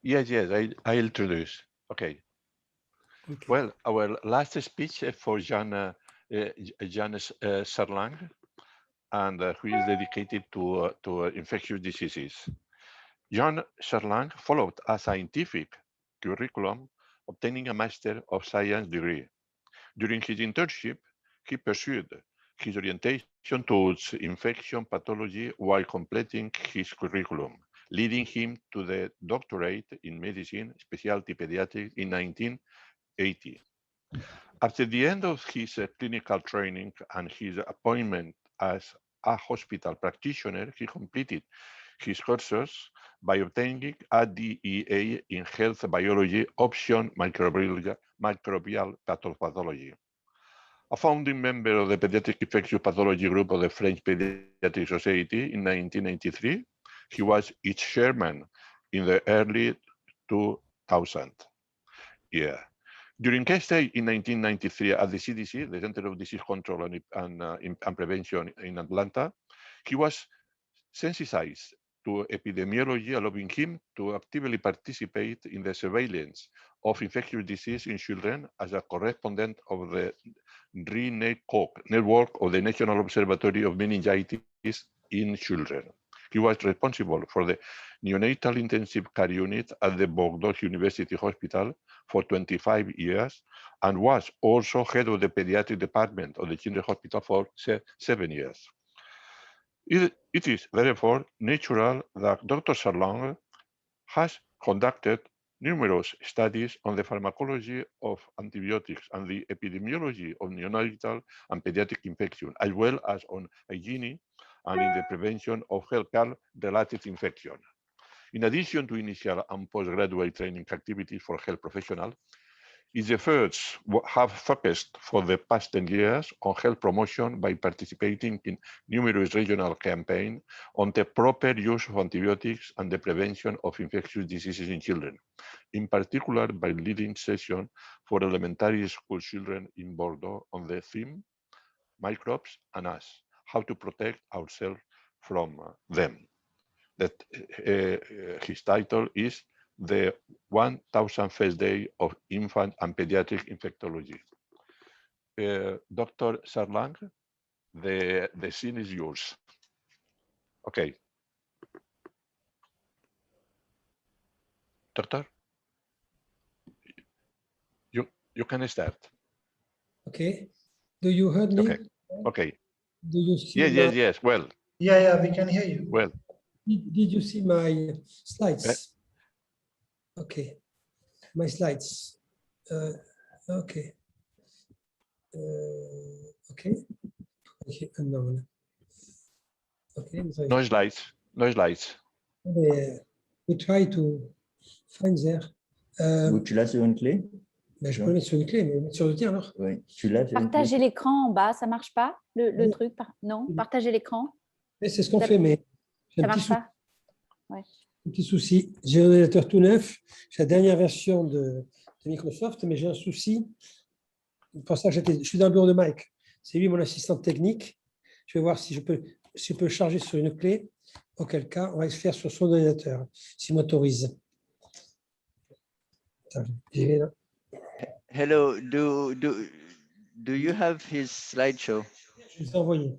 Yes, yes, I introduce. Okay. Okay. Well, our last speech for Jan Serlang, and who is dedicated to infectious diseases. Jan Serlang followed a scientific curriculum, obtaining a Master of Science degree. During his internship, he pursued his orientation towards infection pathology while completing his curriculum, leading him to the doctorate in medicine, specialty pediatrics in 1980. After the end of his clinical training and his appointment as a hospital practitioner, he completed his courses by obtaining a DEA in health biology option microbial pathology. A founding member of the Pediatric Infectious Pathology Group of the French Pediatric Society in 1993, he was its chairman in the early 2000. Yeah. During his stay in 1993 at the CDC, the Center of Disease Control and Prevention in Atlanta, he was sensitized to epidemiology, allowing him to actively participate in the surveillance of infectious disease in children as a correspondent of the RENECOC network of the National Observatory of Meningitis in Children. He was responsible for the neonatal intensive care unit at the Bordeaux University Hospital for 25 years and was also head of the pediatric department of the Children's Hospital for 7 years. It is therefore natural that Dr. Serlang has conducted numerous studies on the pharmacology of antibiotics and the epidemiology of neonatal and pediatric infection, as well as on hygiene and in the prevention of healthcare-related infection. In addition to initial and postgraduate training activities for health professionals, its efforts have focused for the past 10 years on health promotion by participating in numerous regional campaigns on the proper use of antibiotics and the prevention of infectious diseases in children, in particular by leading sessions for elementary school children in Bordeaux on the theme Microbes and Us, how to protect ourselves from them. That his title is the 1000 First Day of Infant and Pediatric Infectology. Dr. Serlang, the scene is yours. Okay. Doctor, you can start. Okay. Do you heard me? Okay. Okay. Do you see Yes. Well. Yeah, we can hear you. Well. Did you see my slides? Okay. My slides. Okay. Okay. Unknown. Okay. No slides. No slides. We try to find there. Tu l'as sur une clé? Ben, je peux le mettre sur une clé, mais sur le tien alors. Oui, tu l'as sur une clé. Partagez l'écran en bas, ça marche pas le Oui. truc Non, partagez l'écran. C'est ce qu'on Ça- fait, mais j'ai Ça un petit marche souci. pas Ouais. Un petit souci. J'ai un ordinateur tout neuf. J'ai la dernière version de Microsoft, mais j'ai un souci. Pour ça, je suis dans le bureau de Mike. C'est lui mon assistant technique. Je vais voir si je peux charger sur une clé. Auquel cas, on va se faire sur son ordinateur, s'il m'autorise. Attends, j'y vais là. Hello, do you have his slideshow, Je vais envoyer.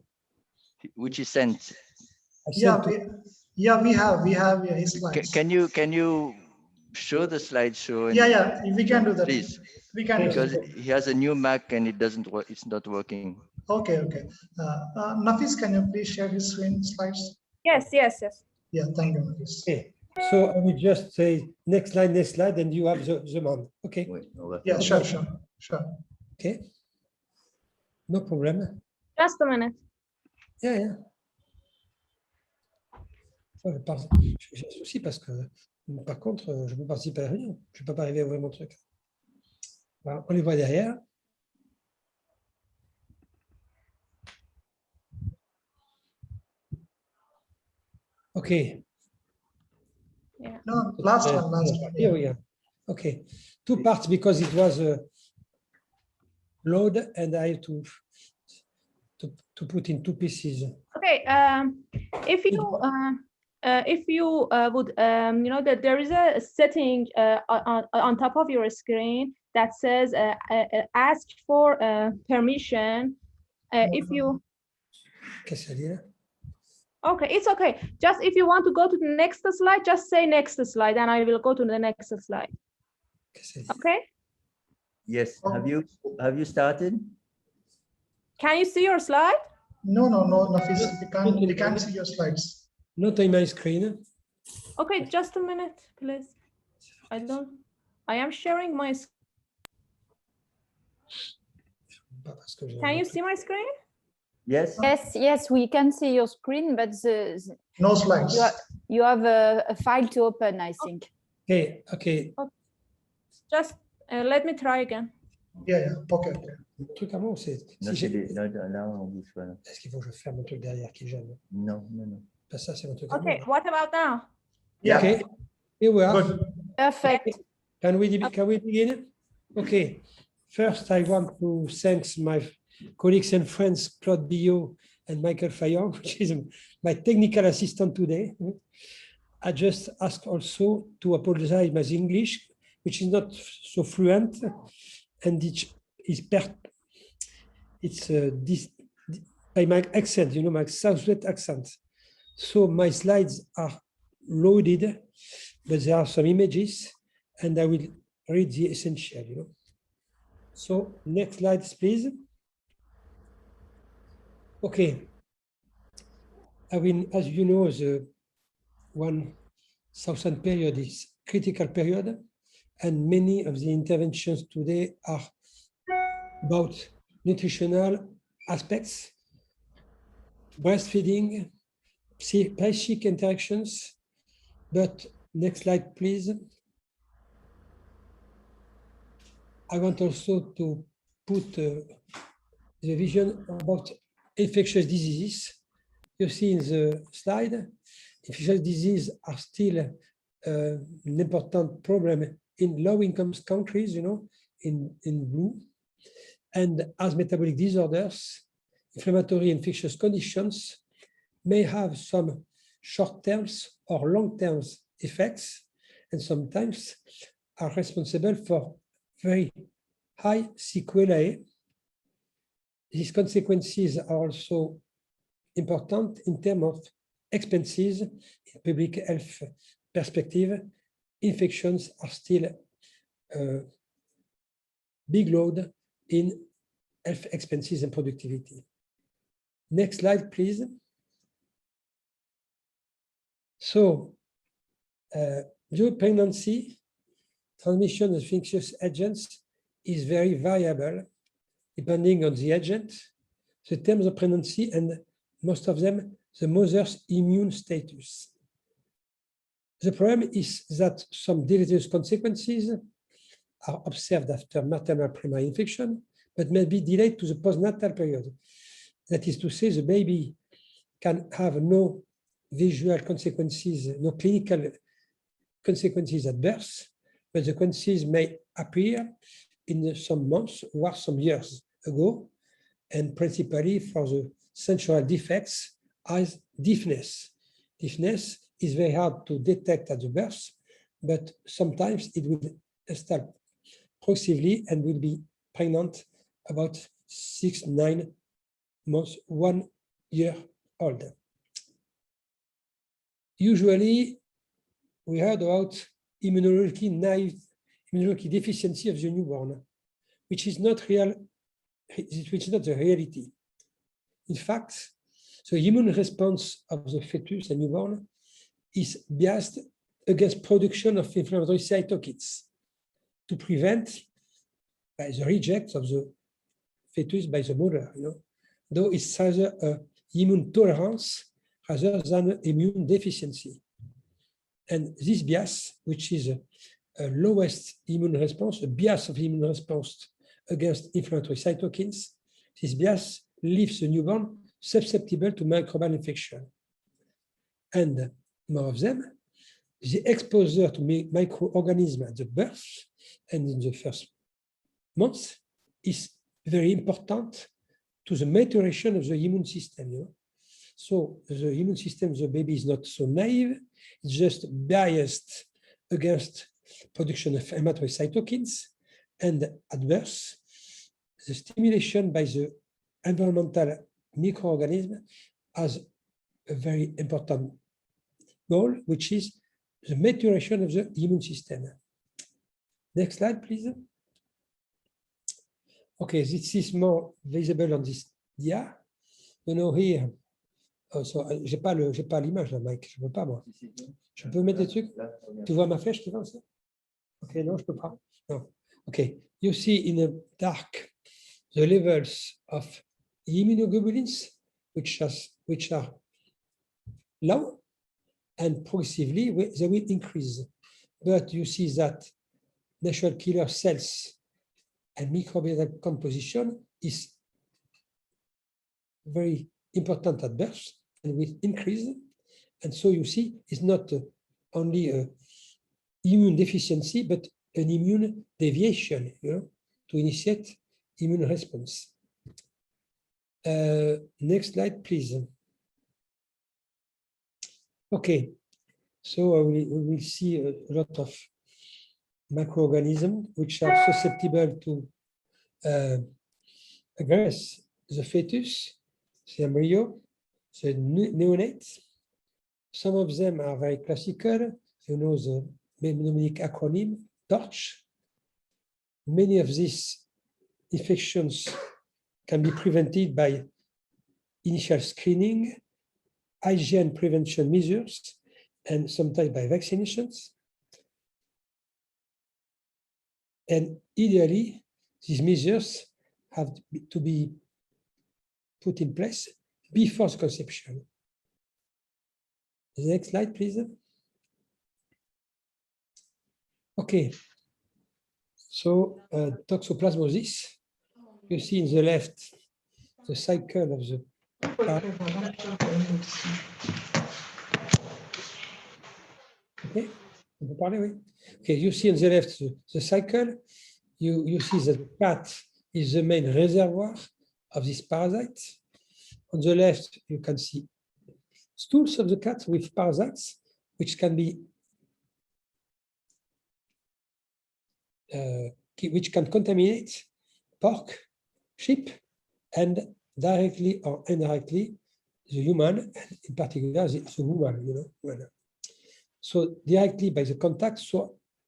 which he sent? We have his slides. Can you show the slideshow? We can do that. Please, We can because do that. he has a new Mac and it doesn't work. It's not working. Okay. Nafis, can you please share his screen slides? Yes. Yeah, thank you, Nafis. Okay. So I will just say next slide, and you have the man. Okay. Oui, on va Yeah, faire. sure. Okay. No problem. Just a minute. Yeah. J'ai un souci parce que, par contre, je peux participer à la réunion. Je ne peux pas arriver à ouvrir mon truc. Voilà, on les voit derrière. OK. Yeah. No, last one. Here we are. Okay. 2 parts because it was a load and I have to put in 2 pieces. Okay. If you if you would, you know, that there is a setting on top of your screen that says ask for permission. If you, Qu'est-ce qu'elle dit là? okay, it's okay. Just if you want to go to the next slide, just say next slide, and I will go to the next slide. Qu'est-ce qu'elle dit? Okay. Yes. Have you started? Can you see your slide? No, Nafis, we can't see your slides. Not on my screen. Okay, just a minute, please. I am sharing my. Pas parce que j'ai Can un you autre- see my screen? Yes. Yes, we can see your screen, but No slides. you have a file to open, I think. Ok. Just let me try again. Yeah, okay. Le truc à moi, c'est. Non, Si j'ai- là, on bouge pas. Est-ce qu'il faut que je ferme mon truc derrière qui gêne? Non. Pas ça, c'est mon truc à moi. Okay, what about now? Yeah, Okay. Here we are. good. Perfect. Can we begin? Okay. First, I want to thank my colleagues and friends, Claude Billot and Michael Fayon, which is my technical assistant today. I just ask also to apologize my English, which is not so fluent, and it's by my accent, you know, my Southwest accent. So my slides are loaded, but there are some images, and I will read the essential, you know. So next slide, please. Okay. I mean, as you know, the 1000 period is critical period, and many of the interventions today are about nutritional aspects, breastfeeding, psychic interactions. But next slide, please. I want also to put the vision about infectious diseases. You see in the slide, infectious diseases are still an important problem in low-income countries, you know, in blue. And as metabolic disorders, inflammatory infectious conditions may have some short-term or long-term effects, and sometimes are responsible for very high sequelae. These consequences are also important in terms of expenses. In public health perspective, infections are still a big load in health expenses and productivity. Next slide, please. So, during pregnancy, transmission of infectious agents is very variable depending on the agent, the terms of pregnancy, and most of them, the mother's immune status. The problem is that some deleterious consequences are observed after maternal primary infection, but may be delayed to the postnatal period. That is to say, the baby can have no visual consequences, no clinical consequences at birth, but the consequences may appear in some months or some years ago, and principally for the sensory defects as deafness. Deafness is very hard to detect at the birth, but sometimes it will start progressively and will be pregnant about 6-9 months, 1 year old. Usually, we heard about immunology deficiency of the newborn, which is not real, which is not the reality. In fact, the immune response of the fetus and newborn is biased against production of inflammatory cytokines to prevent by the reject of the fetus by the mother, you know, though it's rather an immune tolerance rather than immune deficiency. And this bias, which is a lowest immune response, a bias of immune response against inflammatory cytokines, this bias leaves the newborn susceptible to microbial infection. And more of them, the exposure to microorganisms at the birth and in the first months is very important to the maturation of the immune system. You know? So the immune system of the baby is not so naive, it's just biased against production of inflammatory cytokines, and adverse, the stimulation by the environmental microorganism has a very important goal, which is the maturation of the immune system. Next slide, please. Okay, this is more visible on this dia. You know here, so, j'ai pas l'image là, Mike, je peux pas moi. Je peux mettre des trucs. Tu vois ma flèche qui va aussi? Ok, non, je peux pas. No. Okay, you see in the dark the levels of immunoglobulins, which are low, and progressively they will increase. But you see that natural killer cells and microbial composition is very important at birth and will increase. And so you see, it's not only a immune deficiency, but an immune deviation, to initiate immune response. Next slide, please. Okay, so we will see a lot of microorganisms which are susceptible to aggress the fetus, the embryo, the neonates. Some of them are very classical. You know the mnemonic acronym TORCH. Many of these infections can be prevented by initial screening, hygiene prevention measures, and sometimes by vaccinations. And ideally, these measures have to be put in place before the conception. The next slide, please. Okay, so toxoplasmosis, you see in the left the cycle of the okay. Okay, you see on the left the cycle. You see that the cat is the main reservoir of this parasite. On the left, you can see stools of the cat with parasites, which can be which can contaminate pork, sheep, and directly or indirectly the human, and in particular the woman. So directly by the contact,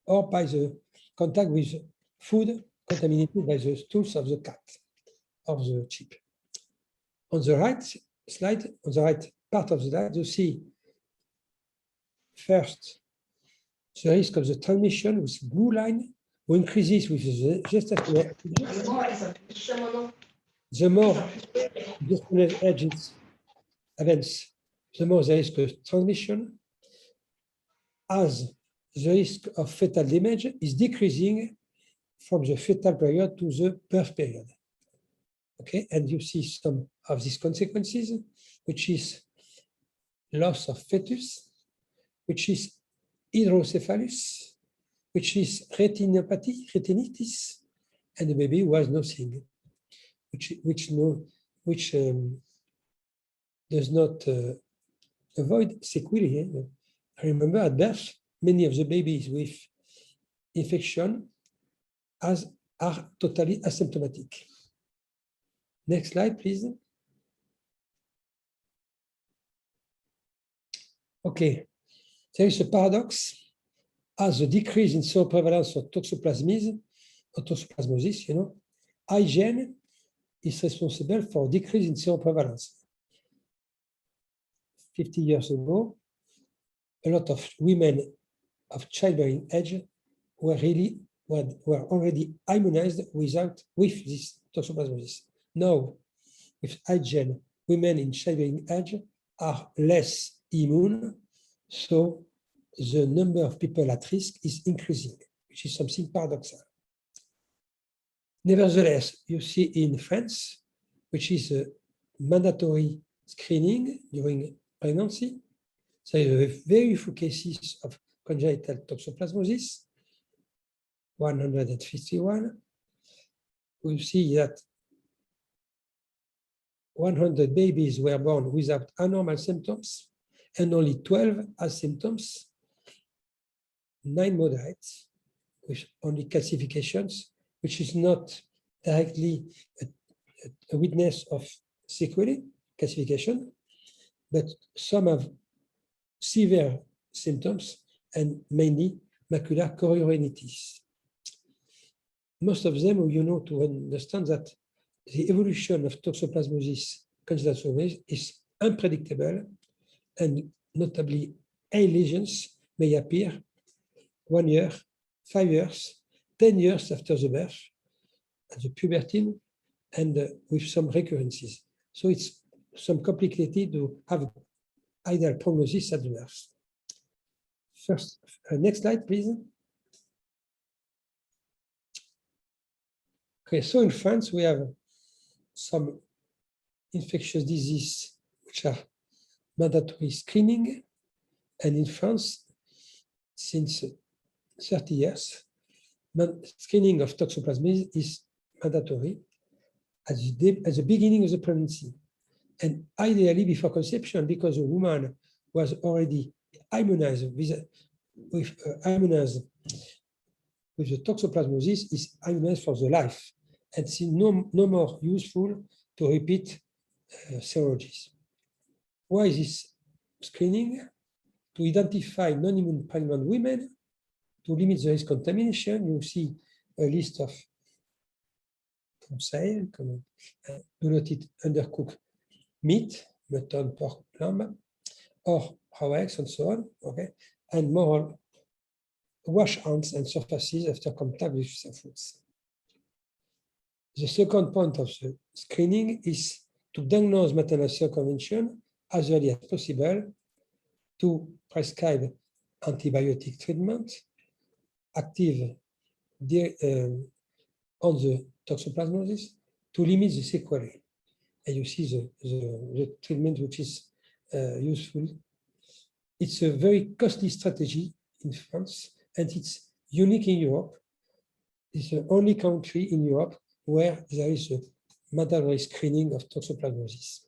or by the contact with food contaminated by the stools of the cat or the sheep. On the right slide, on the right part of the slide, you see first the risk of the transmission with blue line, who increases with the gestational age. The more gestational age advance, the more the risk of transmission, as the risk of fetal damage is decreasing from the fetal period to the birth period. Okay, and you see some of these consequences, which is loss of fetus, which is hydrocephalus, which is retinopathy, retinitis, and the baby who has nothing, which does not avoid sequelae. Remember, at birth, many of the babies with infection are totally asymptomatic. Next slide, please. Okay, there is a paradox. As the decrease in seroprevalence of toxoplasmosis, hygiene is responsible for decrease in seroprevalence. 50 years ago, a lot of women of childbearing age were already immunized with this toxoplasmosis. Now, with hygiene, women in childbearing age are less immune, so the number of people at risk is increasing, which is something paradoxal. Nevertheless, you see in France, which is a mandatory screening during pregnancy, there are very few cases of congenital toxoplasmosis, 151. We see that 100 babies were born without abnormal symptoms, and only 12 had symptoms, 9 moderate, with only calcifications, which is not directly a witness of sequelae, calcification, but some have severe symptoms and mainly macular chorioretinitis. Most of them, to understand that the evolution of toxoplasmosis congenita is unpredictable, and notably eye lesions may appear 1 year, 5 years, 10 years after the birth, at the puberty, and with some recurrences. So it's some complicated to have ideal prognosis at the birth. First, next slide, please. Okay, so in France, we have some infectious diseases which are mandatory screening. And in France, since 30 years, screening of toxoplasmosis is mandatory at the beginning of the pregnancy. And ideally before conception, because a woman was already immunized with the toxoplasmosis, is immunized for the life. And it's no more useful to repeat serologies. Why is this screening? To identify non-immune pregnant women, to limit the risk of contamination. You see a list of conseils, do not eat undercooked meat, mutton, pork, lamb, or raw eggs, and so on. Okay, and more wash hands and surfaces after contact with foods. The second point of the screening is to diagnose maternal circumvention as early as possible, to prescribe antibiotic treatment, active on the toxoplasmosis, to limit the sequelae. And you see the treatment which is useful. It's a very costly strategy in France, and it's unique in Europe. It's the only country in Europe where there is a mandatory screening of toxoplasmosis.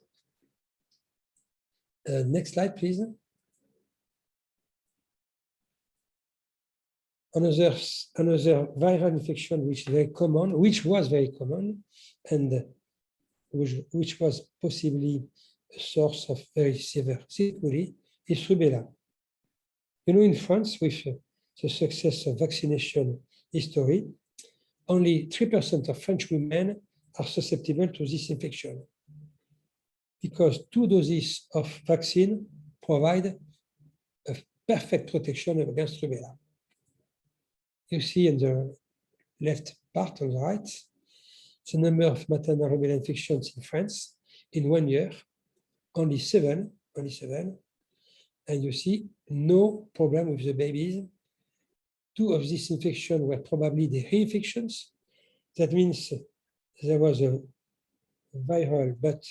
Next slide, please. Another viral infection which was very common, and which was possibly a source of very severe sequelae, is rubella. In France, with the success of vaccination history, only 3% of French women are susceptible to this infection, because 2 doses of vaccine provide a perfect protection against rubella. You see in the left part on the right, the number of maternal rubella infections in France in 1 year, only seven. And you see no problem with the babies. 2 of these infections were probably the reinfections. That means there was a viral, but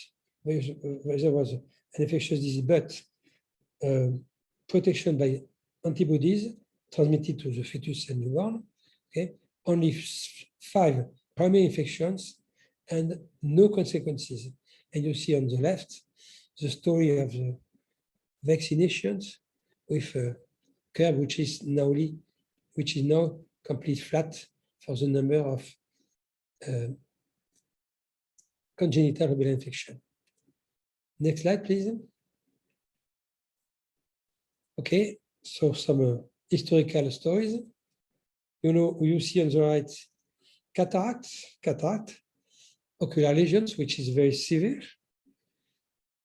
there was an infectious disease, but protection by antibodies transmitted to the fetus and newborn. Okay, only 5 primary infections and no consequences. And you see on the left the story of the vaccinations with a curve which is now complete flat for the number of congenital rubella infection. Next slide, please. Okay, so some historical stories. You see on the right cataract, ocular lesions, which is very severe.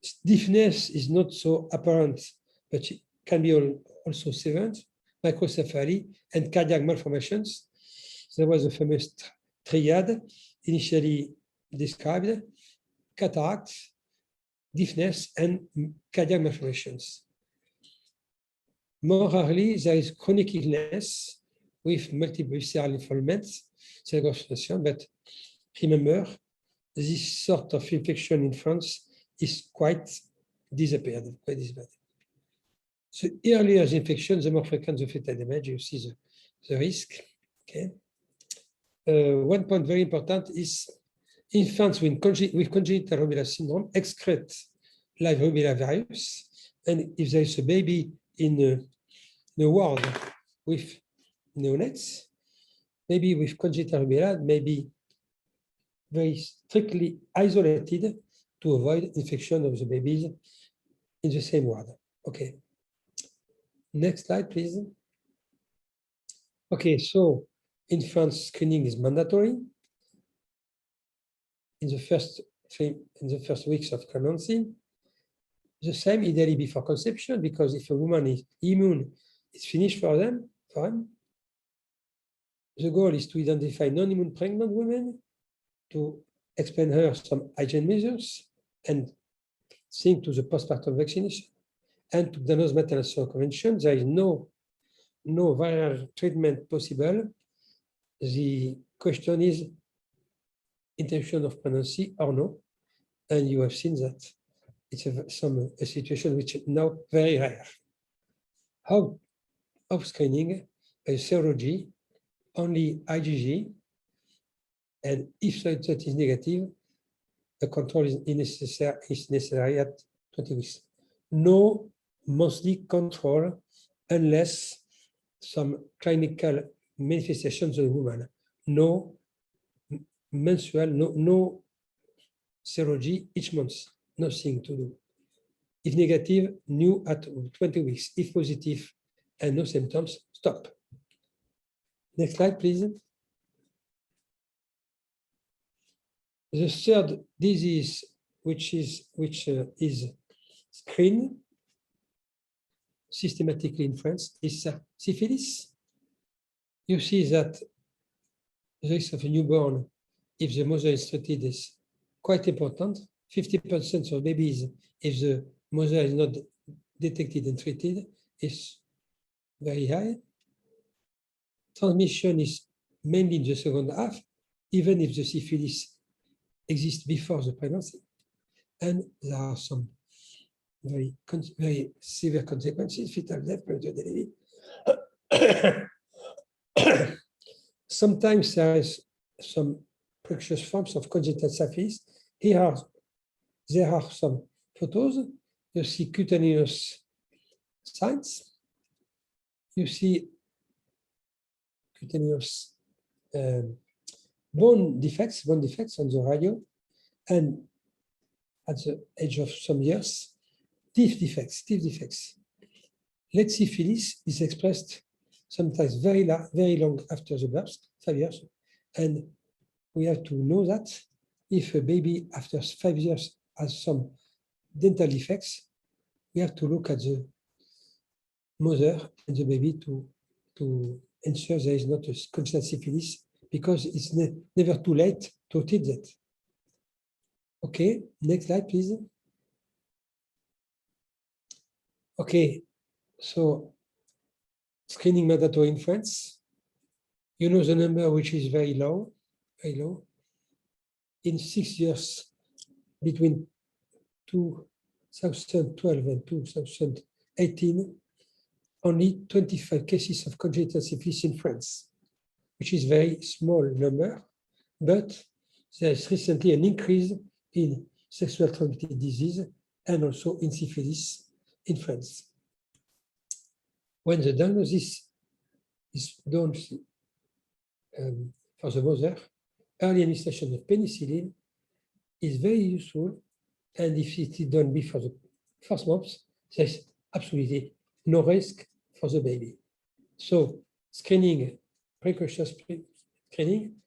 Stiffness is not so apparent, but it can be also severe. Microcephaly and cardiac malformations. There was a famous triad initially described: cataract, deafness, and cardiac malformations. More rarely, there is chronic illness with multiple visceral involvements, but remember, this sort of infection in France is quite disappeared. The earlier the infection, the more frequent the fetal damage. You see the risk. Okay. One point very important is Infants with congenital rubella syndrome excrete live rubella virus, and if there is a baby in a ward with neonates, maybe with congenital rubella, may be very strictly isolated to avoid infection of the babies in the same ward. Okay. Next slide, please. Okay, so infant screening is mandatory in the first weeks of pregnancy. The same ideally before conception, because if a woman is immune, it's finished for them. The goal is to identify non-immune pregnant women, to explain her some hygiene measures, and think to the postpartum vaccination, and to diagnose maternal circumvention. There is no viral treatment possible. The question is interruption of pregnancy or no, and you have seen that it's a situation which is now very rare. How of screening by serology, only IgG, and if that is negative, the control is necessary at 20 weeks. No monthly control unless some clinical manifestations of the woman. No mensual, no serology each month, nothing to do. If negative, new at 20 weeks. If positive and no symptoms, stop. Next slide, please. The third disease, which is screened systematically in France, is syphilis. You see that the risk of a newborn, if the mother is treated, is quite important. 50% of babies, if the mother is not detected and treated, is very high. Transmission is mainly in the second half, even if the syphilis exists before the pregnancy. And there are some very severe consequences, fetal death, premature delivery. Sometimes there is some precocious forms of congenital syphilis. There are some photos. You see cutaneous signs. You see cutaneous bone defects on the radio, and at the age of some years, teeth defects. Lead syphilis is expressed sometimes very long after the birth, 5 years, and we have to know that if a baby after 5 years has some dental defects, we have to look at the mother and the baby to ensure there is not a congenital syphilis, because it's never too late to treat that. Okay, next slide, please. Okay, so screening mandatory in France. You know the number, which is very low. In 6 years, between 2012 and 2018, only 25 cases of congenital syphilis in France, which is very small number, but there is recently an increase in sexual transmitted disease and also in syphilis in France. When the diagnosis is done for the mother, early administration of penicillin is very useful, and if it is done before the first month, there's absolutely no risk for the baby. So screening, precocious screening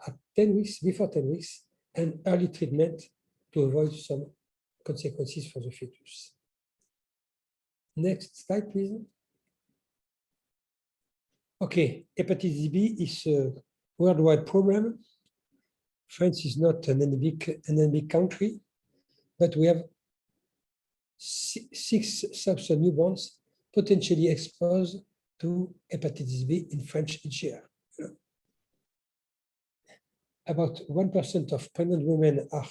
at 10 weeks, before 10 weeks, and early treatment to avoid some consequences for the fetus. Next slide, please. Okay, hepatitis B is a worldwide problem. France is not an endemic country, but we have 6,000 newborns potentially exposed to hepatitis B in France each year. About 1% of pregnant women are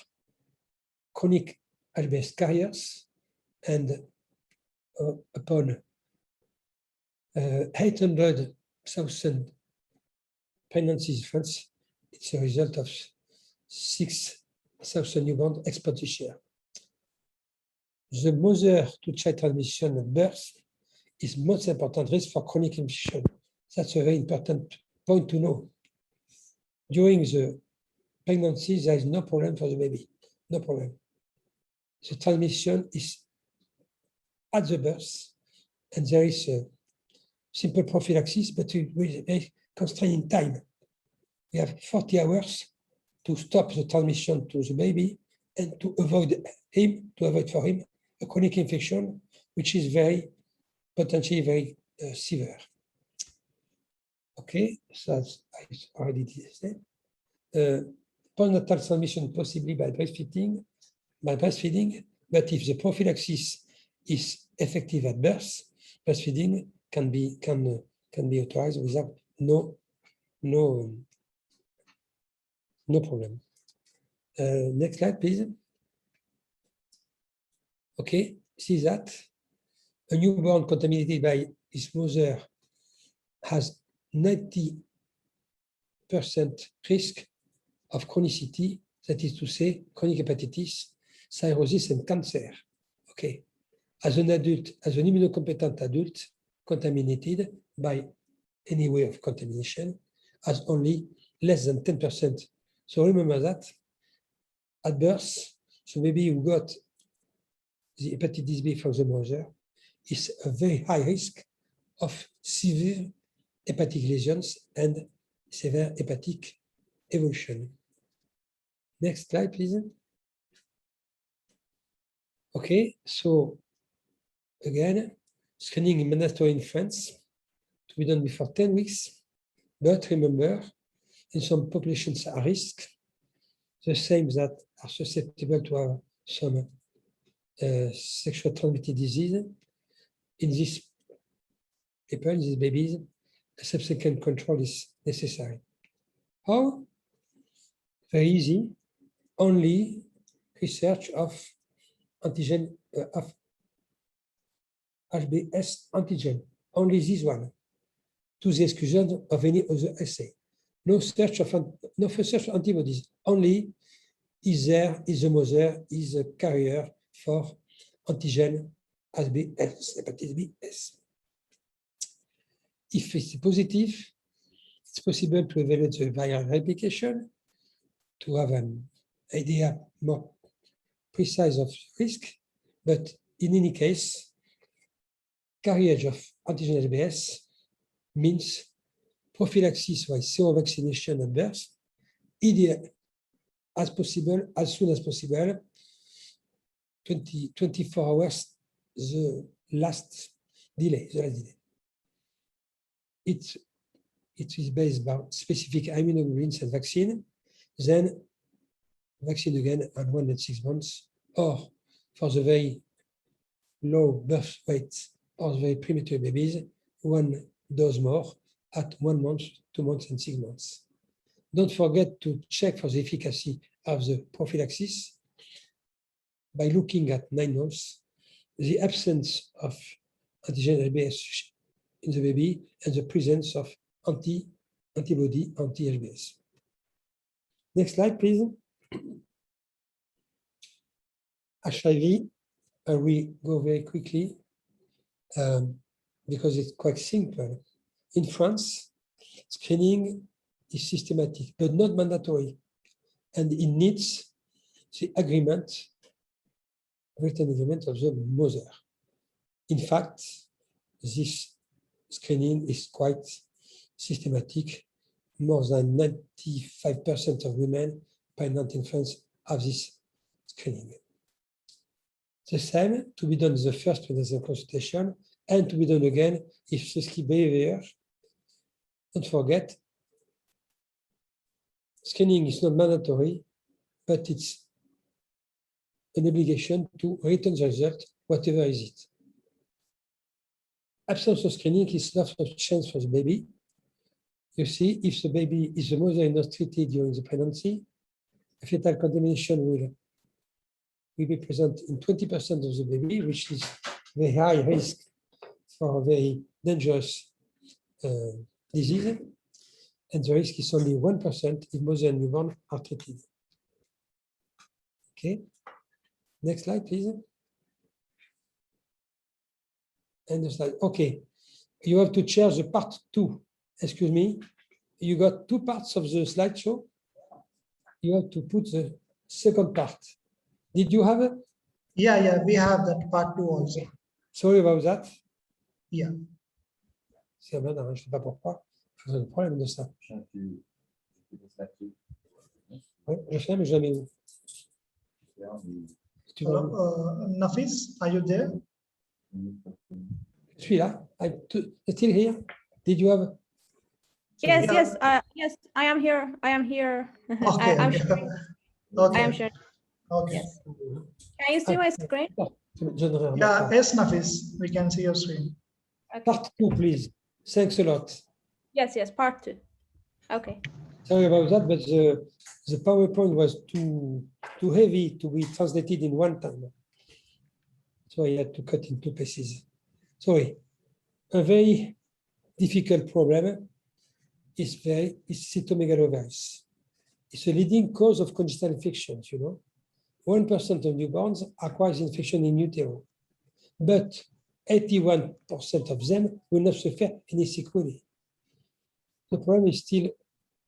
chronic HBs carriers, and upon 800,000 pregnancies in France, it's a result of 6 South newborn expert share. The mother to child transmission at birth is most important risk for chronic infection. That's a very important point to know. During the pregnancy, there is no problem for the baby, no problem. The transmission is at the birth, and there is a simple prophylaxis, but with a constraining time. We have 40 hours to stop the transmission to the baby and to avoid for him a chronic infection, which is potentially very severe. Okay, so as I already said. Postnatal transmission possibly by breastfeeding, but if the prophylaxis is effective at birth, breastfeeding can be authorized without no problem. Next slide, please. Okay, see that a newborn contaminated by his mother has 90% risk of chronicity, that is to say, chronic hepatitis, cirrhosis, and cancer. Okay, as an adult, as an immunocompetent adult, contaminated by any way of contamination, has only less than 10%. So remember that at birth, so maybe you got the hepatitis B from the mother is a very high risk of severe hepatic lesions and severe hepatic evolution. Next slide, please. Okay, so again, screening is mandatory in France to be done before 10 weeks. But remember, in some populations at risk, the same that are susceptible to have some sexual transmitted disease. In these people, in these babies, a subsequent control is necessary. How? Very easy. Only research of antigen of HBS antigen. Only this one, to the exclusion of any other assay. No search of antibodies. Only is the mother is a carrier for antigen HBS, hepatitis B. If it's positive, it's possible to evaluate the viral replication, to have an idea more precise of risk, but in any case, carriage of antigen HBS means prophylaxis by serovaccination at birth, ideal as possible, as soon as possible, 24 hours, the last delay. It is based on specific immunoglobulins and vaccine, then vaccine again at 1 and 6 months, or for the very low birth weight or the very premature babies, 1 dose more at 1 month, 2 months, and 6 months. Don't forget to check for the efficacy of the prophylaxis by looking at 9 months, the absence of antigen HBS in the baby and the presence of antibody anti-HBS. Next slide, please. HIV, we go very quickly because it's quite simple. In France, screening is systematic, but not mandatory, and it needs the written agreement of the mother. In fact, this screening is quite systematic. More than 95% of women pregnant in France have this screening. The same to be done the first prenatal consultation and to be done again if suspicious behavior. Don't forget, screening is not mandatory, but it's an obligation to return the result, whatever is it. Absence of screening is loss of chance for the baby. You see, if the mother is not treated during the pregnancy, a fetal contamination will be present in 20% of the baby, which is very high risk for a very dangerous disease. And the risk is only 1% if mother and newborn are treated. Okay. Next slide, please. And the slide. Okay. You have to change the part 2. Excuse me. You got 2 parts of the slideshow. You have to put the second part. Did you have it? Yeah, we have that part 2 also. Sorry about that. Yeah. C'est maintenant, je ne sais pas pourquoi. J'ai un problème de ça. Ouais, je sais, mais jamais où. Tu vois, Hello, Nafis, are you there? je suis là. Still here? Did you have? Yes, Yeah. yes, yes, I am here. I am here. Okay. I'm okay. sharing. I Okay. am sharing. Okay. Yes. Can you see my screen? Je ne remarque Yeah, pas. yes, Nafis, we can see your screen. Okay. Part 2, please. Thanks a lot. Yes, yes, part 2. Okay. Sorry about that, but the PowerPoint was too heavy to be translated in one time. So I had to cut in 2 pieces. Sorry. A very difficult problem is cytomegalovirus. It's a leading cause of congenital infections, 1% of newborns acquires infection in utero, but 81% of them will not suffer any sequelae. The problem is still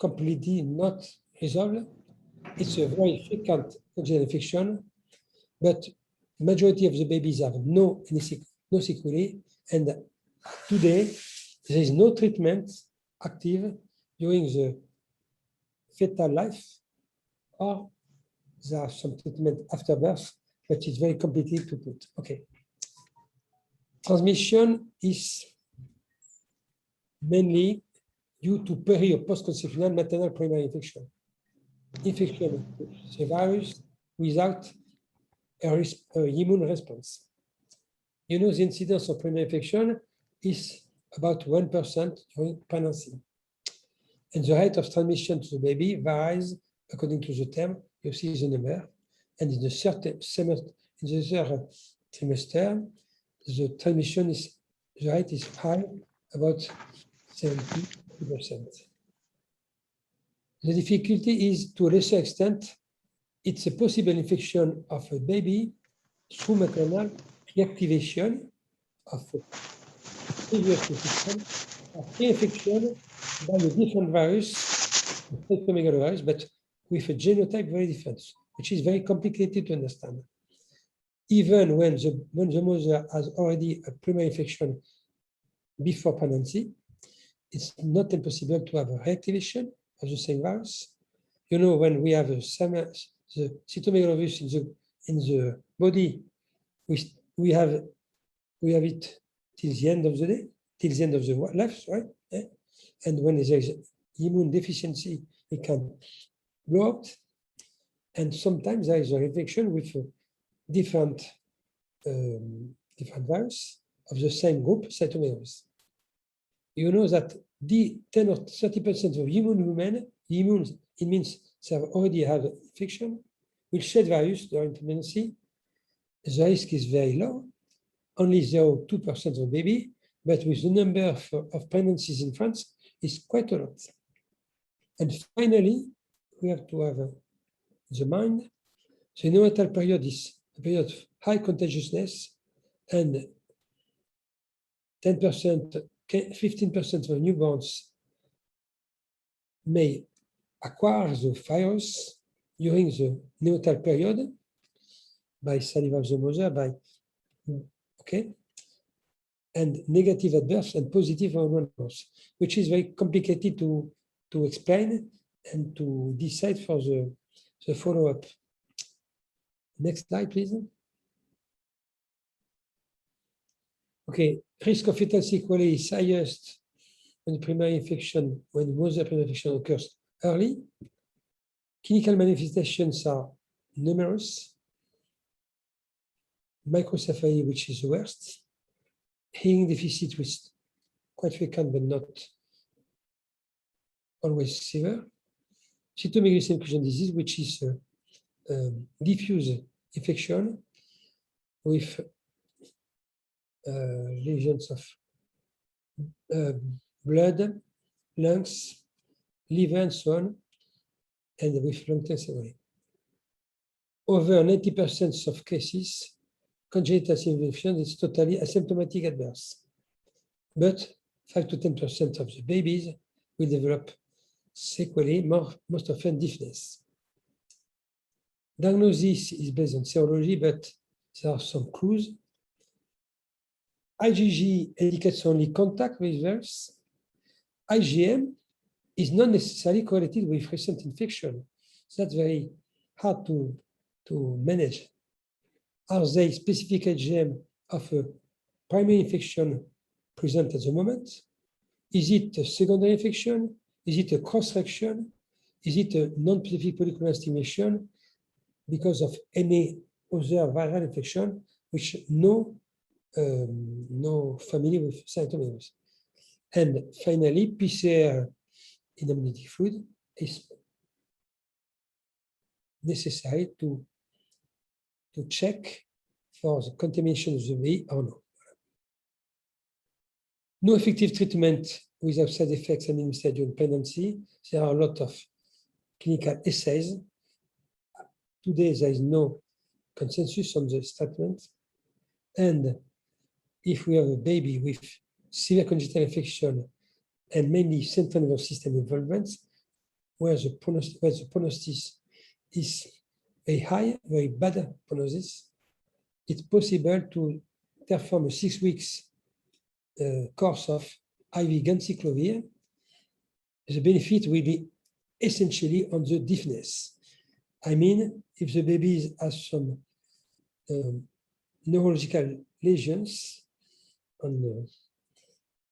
completely not resolved. It's a very frequent congenital infection, but majority of the babies have no sequelae, and today there is no treatment active during the fetal life, or there are some treatment after birth, but it's very complicated to put. Okay. Transmission is mainly due to peri or post-conceptional maternal primary infection. Infection with the virus without an immune response. The incidence of primary infection is about 1% during pregnancy. And the rate of transmission to the baby varies according to the term. You see the number. And in the third trimester, the transmission the rate is high, about 70%. The difficulty is, to a lesser extent, it's a possible infection of a baby through maternal reactivation of previous infection, or infection by a different virus, cytomegalovirus, but with a genotype very different, which is very complicated to understand. Even when the mother has already a primary infection before pregnancy, it's not impossible to have a reactivation of the same virus. When we have the cytomegalovirus in the body, we have it till the end of the day, till the end of the life, right? And when there is immune deficiency, it can blow out. And sometimes there is a infection with a different virus of the same group, cytomegalovirus. You know that 10 or 30% of human women, it means they already have infection, will shed virus during pregnancy. The risk is very low, only 0.2% of baby, but with the number of pregnancies in France, is quite a lot. And finally, we have to have the mind. The neonatal period is a period of high contagiousness, and 10%, 15% of newborns may acquire the virus during the neonatal period by saliva of the mother, and negative at birth and positive on 1 month, which is very complicated to explain and to decide for the follow-up. Next slide, please. Okay, risk of fetal sequelae is highest when primary infection, when mother primary infection occurs early. Clinical manifestations are numerous. Microcephaly, which is the worst. Hearing deficit, which is quite frequent but not always severe. Cytomegalovirus inclusion disease, which is diffuse infection with lesions of blood, lungs, liver, and so on, and with long-term sequelae. over 90% of cases, congenital infection is totally asymptomatic at birth. But 5 to 10% of the babies will develop sequelae, most often deafness. Diagnosis is based on serology, but there are some clues. IgG indicates only contact with virus. IgM is not necessarily correlated with recent infection. So that's very hard to manage. Are they specific IgM of a primary infection present at the moment? Is it a secondary infection? Is it a cross-reaction? Is it a non-specific polyclonal stimulation because of any other viral infection which no family with cytomegalovirus? And finally, PCR in amniotic fluid is necessary to check for the contamination of the baby or not. No effective treatment without side effects and administered during pregnancy. There are a lot of clinical essays. Today, there is no consensus on this treatment. And if we have a baby with severe congenital infection and mainly central nervous system involvement, where the prognosis is very high, very bad prognosis, it's possible to perform a 6 weeks course of IV ganciclovir. The benefit will be essentially on the deafness. I mean, if the baby has some neurological lesions on the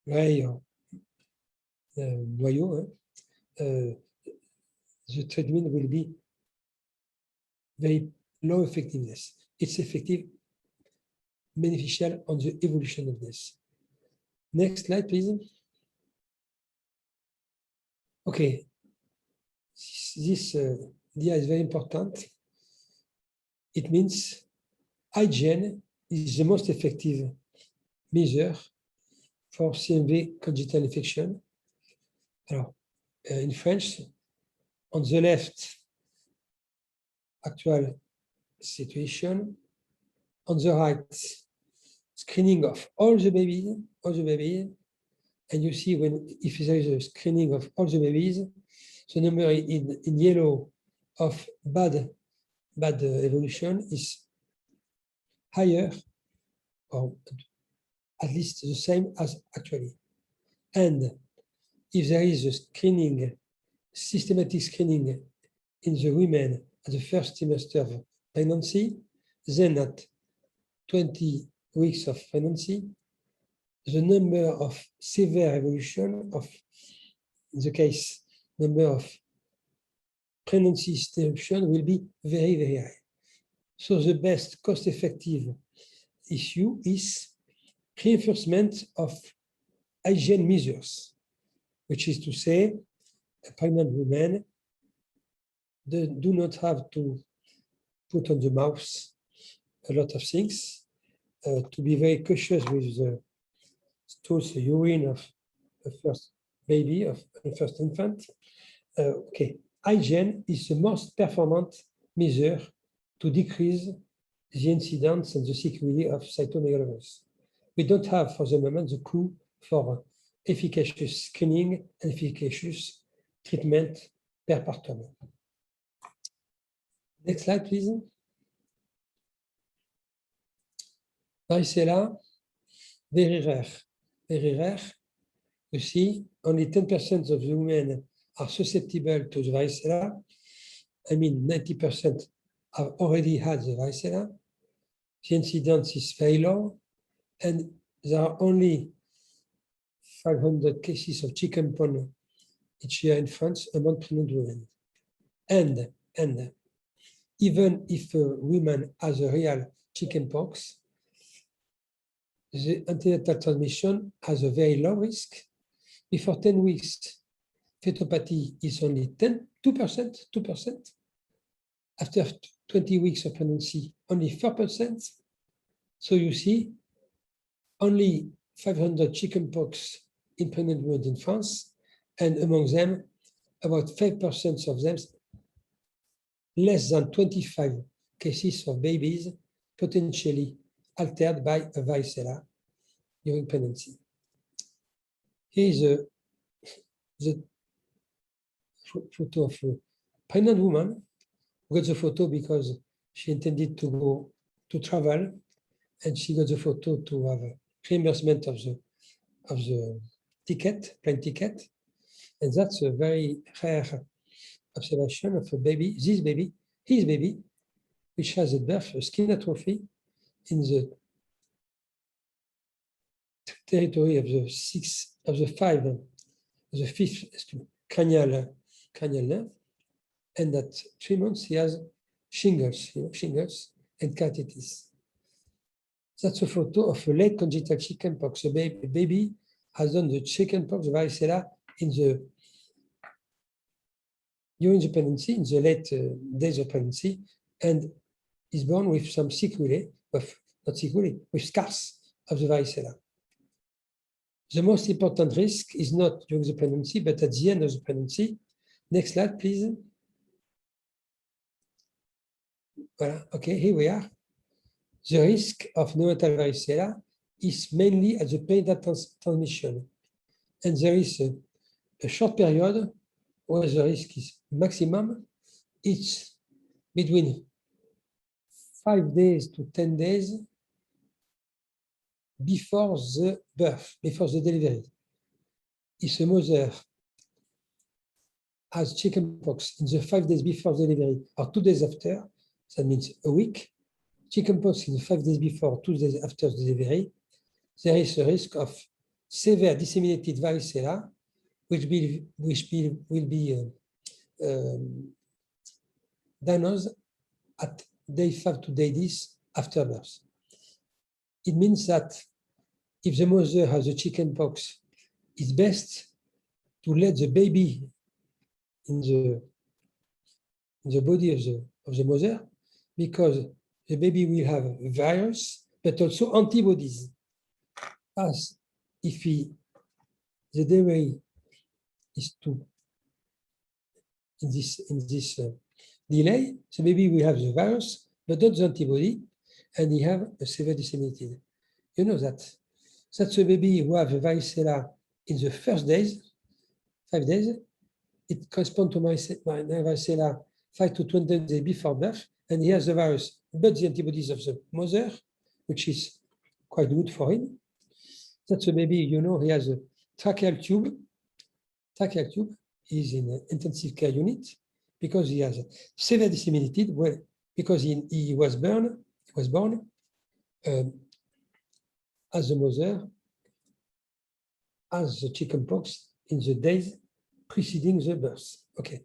ray or noyau, the treatment will be very low effectiveness. It's effective, beneficial on the evolution of this. Next slide, please. Okay, this idea is very important. It means IgN is the most effective measure for CMV congenital infection. Alors, in French, on the left, actual situation. On the right, screening of all the babies, and you see if there is a screening of all the babies, the number in yellow of bad evolution is higher, or at least the same as actually. And if there is a screening, systematic screening in the women at the first trimester of pregnancy, then at 20 weeks of pregnancy, the number of severe evolution of, in the case, number of pregnancy interruption will be very, very high. So the best cost-effective issue is reinforcement of hygiene measures, which is to say, pregnant women do not have to put on the mouth a lot of things, to be very cautious with the stools, the urine of the first baby, of the first infant. Okay, hygiene is the most performant measure to decrease the incidence and the sequelae of cytomegalovirus. We don't have, for the moment, the clue for efficacious screening and efficacious treatment per partum. Next slide, please. Varicella, very rare, very rare. You see, only 10% of the women are susceptible to the varicella. I mean, 90% have already had the varicella. The incidence is very low, and there are only 500 cases of chickenpox each year in France among pregnant women. And even if a woman has a real chickenpox, the antenatal transmission has a very low risk. Before 10 weeks, fetopathy is only 2%. After 20 weeks of pregnancy, only 4%. So you see, only 500 chickenpox in pregnant women in France, and among them, about 5% of them, less than 25 cases of babies potentially altered by a varicella during pregnancy. Here's the photo of a pregnant woman. We got the photo because she intended to go to travel, and she got the photo to have a reimbursement of the ticket, plane ticket. And that's a very rare observation of a baby, his baby, which has at birth a skin atrophy in the territory of the fifth cranial nerve, and at 3 months he has shingles, and keratitis. That's a photo of a late congenital chickenpox. A baby has done the chickenpox varicella during the pregnancy, in the late days of pregnancy, and is born with some sequelae, with scars of the varicella. The most important risk is not during the pregnancy, but at the end of the pregnancy. Next slide, please. Voilà, okay, here we are. The risk of neonatal varicella is mainly at the perinatal transmission. And there is a short period where the risk is maximum. It's between 5 days to 10 days before the birth, before the delivery. If a mother has chickenpox in the 5 days before delivery or 2 days after, that means a week, chickenpox in the 5 days before, 2 days after delivery, there is a risk of severe disseminated varicella, which will be diagnosed at day 5 to day 10 after birth. It means that if the mother has a chickenpox, it's best to let the baby in the body of the mother, because the baby will have a virus, but also antibodies. As if the delivery is in this delay, the baby will have the virus, but not the antibody, and he have a severe disseminated. You know that. That's a baby who have a varicella in the first days, 5 days. It corresponds to my varicella 5 to 20 days before birth, and he has the virus, but the antibodies of the mother, which is quite good for him. That's a baby, you know, he has a tracheal tube. Tracheal tube is in an intensive care unit because he has severe disseminated, well, because he was born as a mother has the chickenpox in the days preceding the birth. Okay,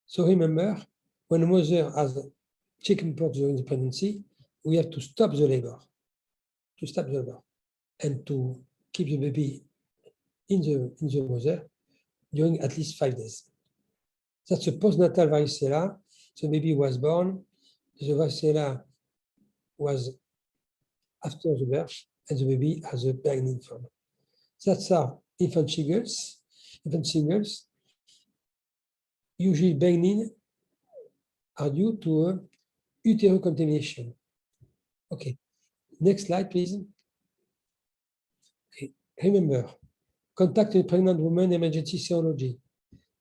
so remember, when a mother has chickenpox during the pregnancy, we have to stop the labor, and to keep the baby in the mother during at least 5 days. That's a postnatal varicella. The baby was born, the varicella was after the birth, and the baby has a benign form. That's our infant shingles. Infant shingles, usually benign, are due to a uterocontamination. Okay, next slide, please. Okay. Remember, contact a pregnant woman emergency serology.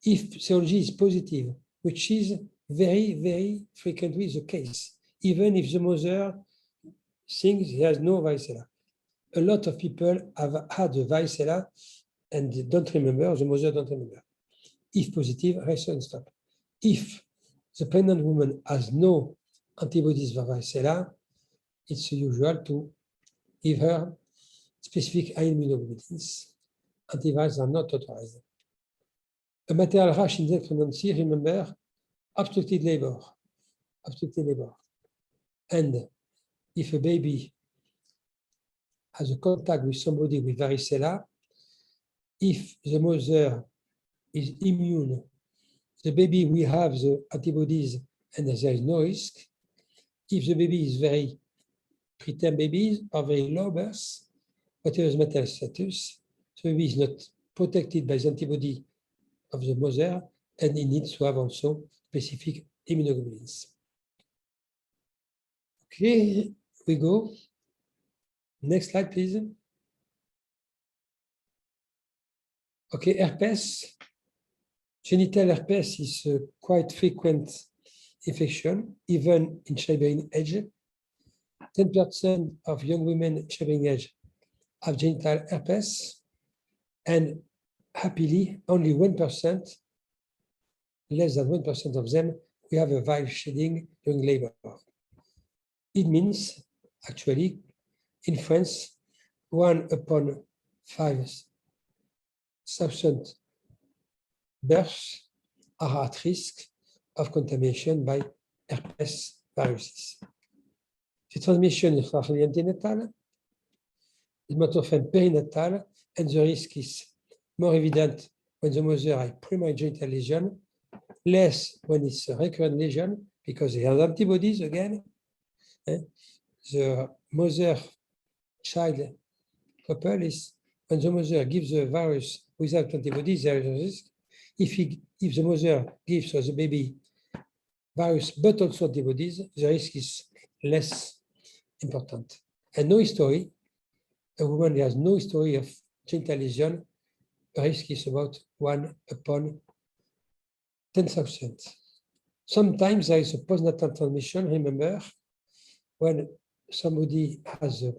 If serology is positive, which is very, very frequently the case, even if the mother thinks he has no varicella. A lot of people have had the varicella and don't remember, the mother don't remember. If positive, rest and stop. If the pregnant woman has no antibodies for varicella, it's usual to give her specific high immunoglobulins. Antivirals are not authorized. A material rash in the pregnancy, remember, obstructed labor. And if a baby has a contact with somebody with varicella, if the mother is immune, the baby will have the antibodies and there is no risk. If the baby is very preterm babies or very low birth, whatever the material status, the baby is not protected by the antibody of the mother, and it needs to have also specific immunoglobulins. Okay, we go. Next slide, please. Okay, herpes. Genital herpes is a quite frequent infection, even in childbearing age. 10% of young women in childbearing age have genital herpes, and happily, only 1%, less than 1% of them, we have a viral shedding during labor. It means, actually, in France, 1 upon 5 subsequent births are at risk of contamination by herpes viruses. The transmission is largely antenatal, is not often perinatal, and the risk is more evident when the mother has primary genital lesion, less when it's a recurrent lesion, because they have antibodies again. The mother-child couple is when the mother gives the virus without antibodies, there is a risk. If the mother gives the baby virus but also antibodies, the risk is less important. And no history, a woman who has no history of genital lesion, the risk is about 1 upon 10,000. Sometimes there is a postnatal transmission. Remember, when somebody has a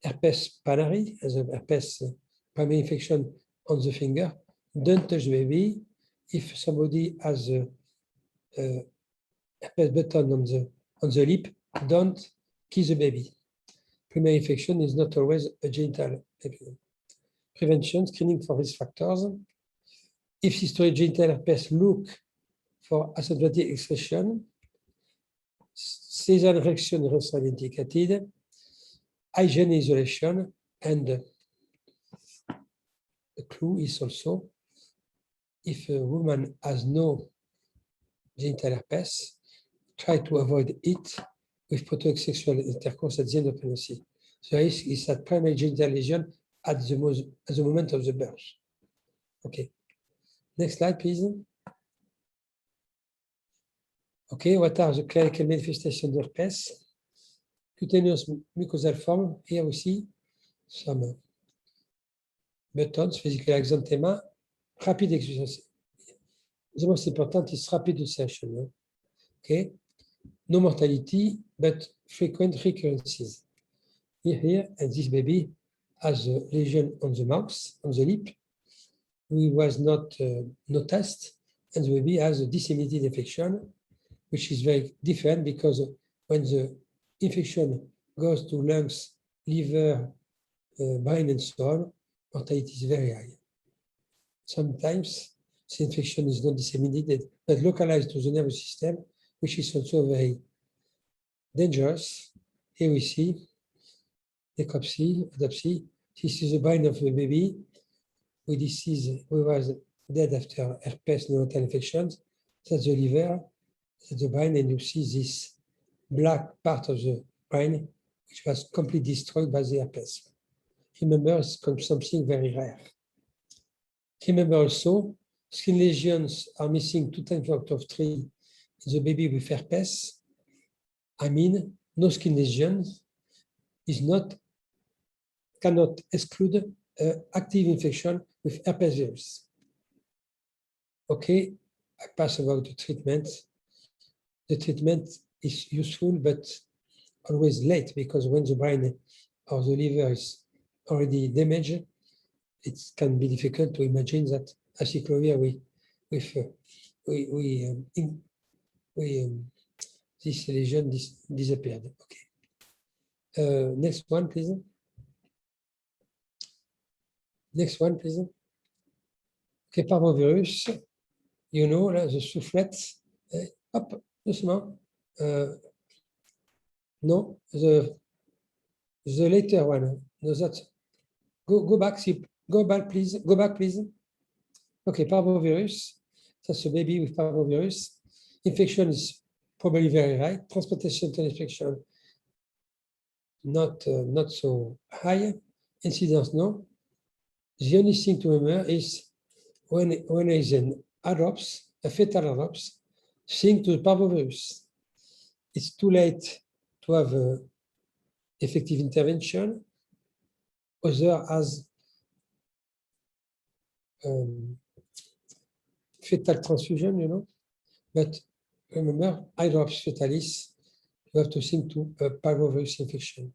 herpes pylori, as a herpes primary infection on the finger, don't touch the baby. If somebody has a herpes button on the lip, don't kiss the baby. Primary infection is not always a genital infection. Prevention, screening for risk factors. If history genital herpes, look for asymptomatic expression. Seasonal infection is indicated. Hygiene isolation, and the clue is also if a woman has no genital herpes, try to avoid it with protected sexual intercourse at the end of pregnancy. The risk is that primary genital lesion at the moment of the birth. Okay, next slide, please. Okay, what are the clinical manifestations of herpes? Cutaneous mucosal form. Here we see some buttons, vesicular exanthema, rapid exudation. The most important is rapid ulceration. Okay, no mortality, but frequent recurrences. Here, and this baby has a lesion on the mouth, on the lip. It was not noticed, and the baby has a disseminated infection, which is very different because when the infection goes to lungs, liver, brain, and so on, mortality is very high. Sometimes the infection is not disseminated, but localized to the nervous system, which is also very dangerous. Here we see necropsy, autopsy. This is the brain of the baby. We was dead after herpes neonatal infections. That's the liver, that's the brain, and you see this black part of the brain, which was completely destroyed by the herpes. Remember, it's something very rare. Remember also, skin lesions are missing 2 times out of 3 in the baby with herpes. I mean, no skin lesions cannot exclude active infection with herpes virus. Okay, I pass about the treatment. The treatment is useful, but always late, because when the brain or the liver is already damaged, it can be difficult to imagine that acyclovir this lesion disappeared. Okay. Next one, please. Next one, please. Okay, parvovirus. You know, là, the soufflette. Hop, doucement. No, the later one. No, that's go back. Go back, please. Go back, please. Okay, parvovirus. That's a baby with parvovirus. Infection is probably very high. Transplantation infection not so high. Incidence no. The only thing to remember is when there is an adopts, a fetal adopts, think to the parvovirus. it's too late to have effective intervention. Other as fetal transfusion, you know, but remember, hydrops fetalis, you have to think to a parvovirus infection.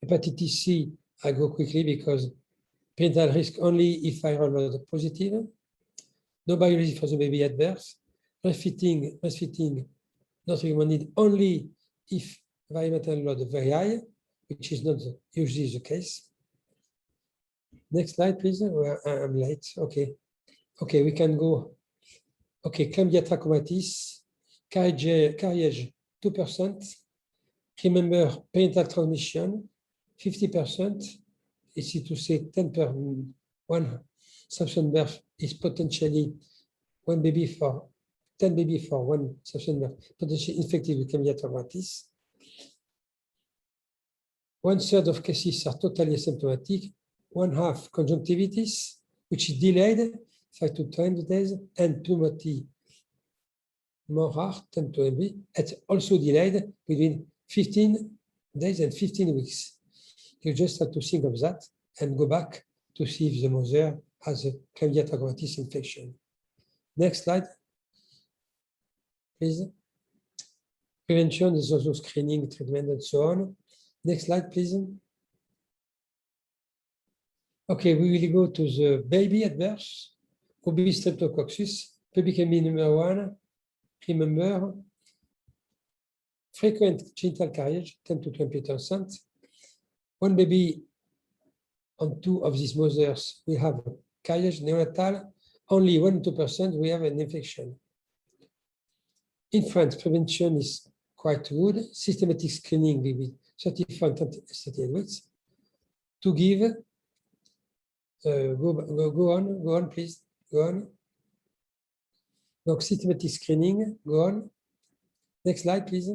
Hepatitis C, I go quickly because prenatal risk only if viral load positive. No biology for the baby at birth. Breastfeeding not recommended only if environmental load very high, which is not usually the case. Next slide, please. I'm late. Okay. Okay, we can go. Okay, chlamydia trachomatis, carriage 2%. Remember, parental transmission 50%. Easy to say 10 per one subsequent birth is potentially 1 baby for 10 baby for one subsequent birth, potentially infected with chlamydia trachomatis. 1/3 of cases are totally asymptomatic. 1/2 conjunctivitis, which is delayed 5 to 20 days, and pneumonia more rare, 10 to 20, it's also delayed within 15 days and 15 weeks. You just have to think of that and go back to see if the mother has a chlamydia trachomatis infection. Next slide, please. Prevention is also screening, treatment, and so on. Next slide, please. Okay, we will go to the baby at birth. Obese streptococcus, pubic enemy number 1. Remember, frequent genital carriage, 10 to 20%. One baby on 2 of these mothers, we have carriage neonatal. Only 1 to 2% we have an infection. In France, prevention is quite good. Systematic screening with 34 and 38 weeks. To give, go on, please, go on. Donc, systematic screening, go on. Next slide, please.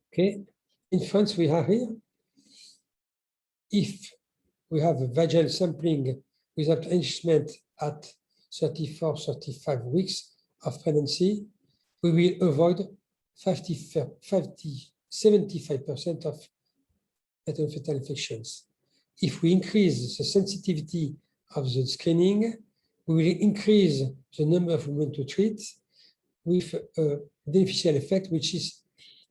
Okay, in France, we have here, if we have a vaginal sampling without enrichment at 34, 35 weeks of pregnancy, we will avoid 75% of fetal infections. If we increase the sensitivity of the screening, we will increase the number of women to treat with a beneficial effect, which is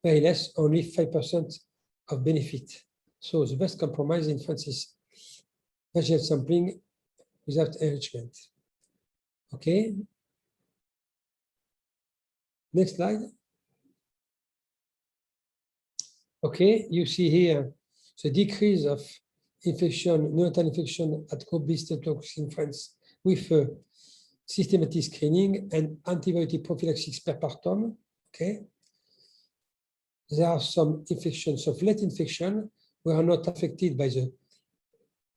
very less, only 5% of benefit. So the best compromise in France is vaginal sampling without enrichment. Okay. Next slide. Okay, you see here the decrease of infection, neonatal infection at group B streptococcus in France with systematic screening and antibiotic prophylaxis perpartum. Okay. There are some infections of late infection who are not affected by the